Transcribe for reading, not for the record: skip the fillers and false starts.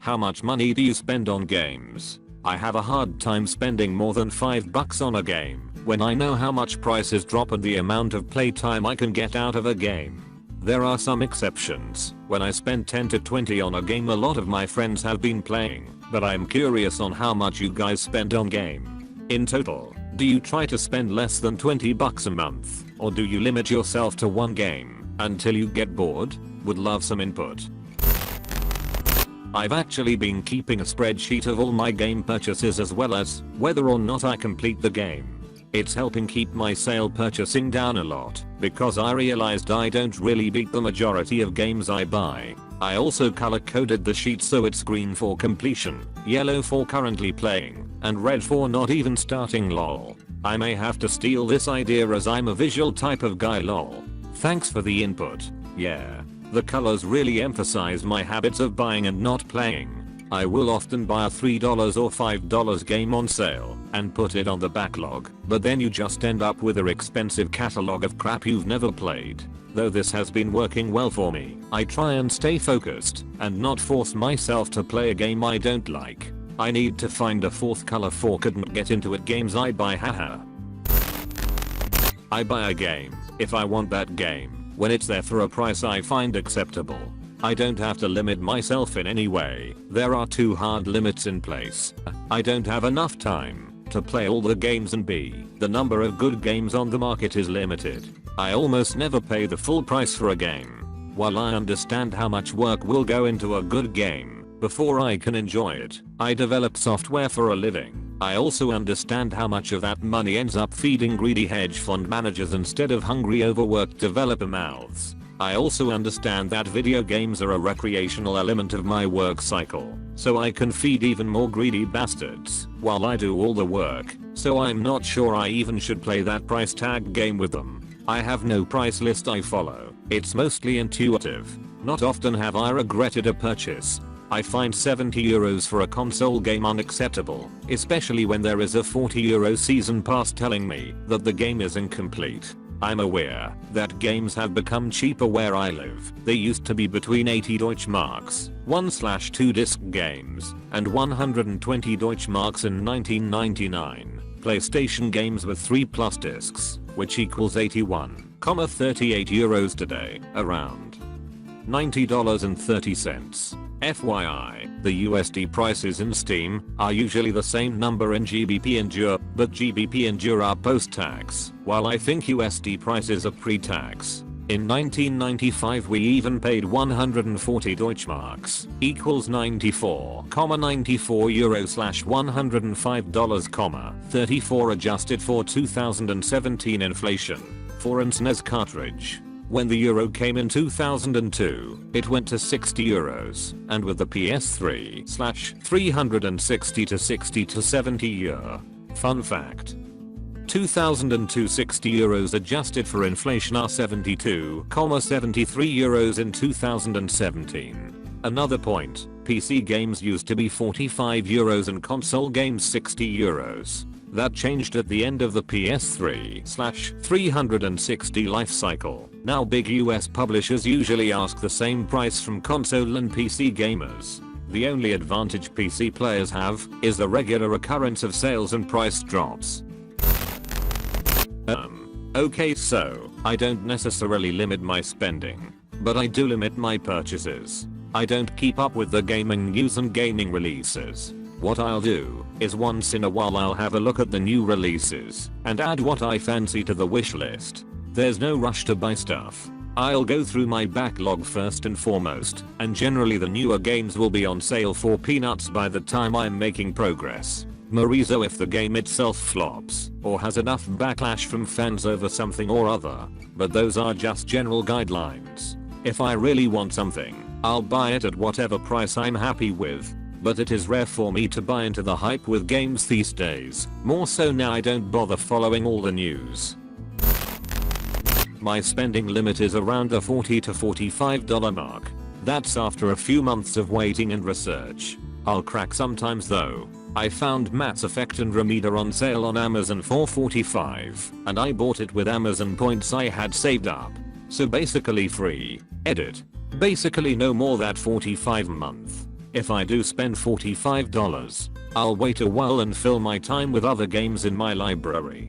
How much money do you spend on games? I have a hard time spending more than $5 on a game when I know how much prices drop and the amount of playtime I can get out of a game. There are some exceptions. When I spend 10 to 20 on a game a lot of my friends have been playing, but I'm curious on how much you guys spend on game. In total, do you try to spend less than $20 a month, or do you limit yourself to one game until you get bored? Would love some input. I've actually been keeping a spreadsheet of all my game purchases as well as whether or not I complete the game. It's helping keep my sale purchasing down a lot because I realized I don't really beat the majority of games I buy. I also color coded the sheet so it's green for completion, yellow for currently playing, and red for not even starting lol. I may have to steal this idea as I'm a visual type of guy lol. Thanks for the input. Yeah. The colors really emphasize my habits of buying and not playing. I will often buy a $3 or $5 game on sale and put it on the backlog, but then you just end up with an expensive catalog of crap you've never played. Though this has been working well for me, I try and stay focused and not force myself to play a game I don't like. I need to find a fourth color for couldn't get into it games I buy haha. I buy a game if I want that game. When it's there for a price I find acceptable. I don't have to limit myself in any way. There are too hard limits in place. I don't have enough time to play all the games and B, the number of good games on the market is limited. I almost never pay the full price for a game. While I understand how much work will go into a good game before I can enjoy it, I develop software for a living. I also understand how much of that money ends up feeding greedy hedge fund managers instead of hungry overworked developer mouths. I also understand that video games are a recreational element of my work cycle, so I can feed even more greedy bastards while I do all the work, so I'm not sure I even should play that price tag game with them. I have no price list I follow, it's mostly intuitive. Not often have I regretted a purchase. I find €70 for a console game unacceptable, especially when there is a €40 season pass telling me that the game is incomplete. I'm aware that games have become cheaper where I live. They used to be between 80 Deutschmarks, 1/2 disc games, and 120 Deutschmarks in 1999. PlayStation games with 3+ discs, which equals 81,38 euros today, around $90.30. FYI, the USD prices in Steam are usually the same number in GBP and EUR, but GBP and EUR are post-tax, while I think USD prices are pre-tax. In 1995 we even paid 140 Deutschmarks, equals 94,94 euro/$105, 34 adjusted for 2017 inflation. For an SNES cartridge. When the euro came in 2002, it went to €60, and with the PS3 360 to 60 to 70 euro. Fun fact. 2002 €60 adjusted for inflation are 72,73 euros in 2017. Another point, PC games used to be 45 euros and console games 60 euros. That changed at the end of the PS3 360 life cycle. Now big US publishers usually ask the same price from console and PC gamers. The only advantage PC players have is the regular occurrence of sales and price drops. Okay, so I don't necessarily limit my spending, but I do limit my purchases. I don't keep up with the gaming news and gaming releases. What I'll do is once in a while I'll have a look at the new releases and add what I fancy to the wish list. There's no rush to buy stuff. I'll go through my backlog first and foremost, and generally the newer games will be on sale for peanuts by the time I'm making progress. Morizo if the game itself flops or has enough backlash from fans over something or other, but those are just general guidelines. If I really want something, I'll buy it at whatever price I'm happy with. But it is rare for me to buy into the hype with games these days, more so now I don't bother following all the news. My spending limit is around the $40 to $45 mark. That's after a few months of waiting and research. I'll crack sometimes though. I found Mass Effect Andromeda on sale on Amazon for $45, and I bought it with Amazon points I had saved up. So basically free. Edit. Basically no more than $45 a month. If I do spend $45, I'll wait a while and fill my time with other games in my library.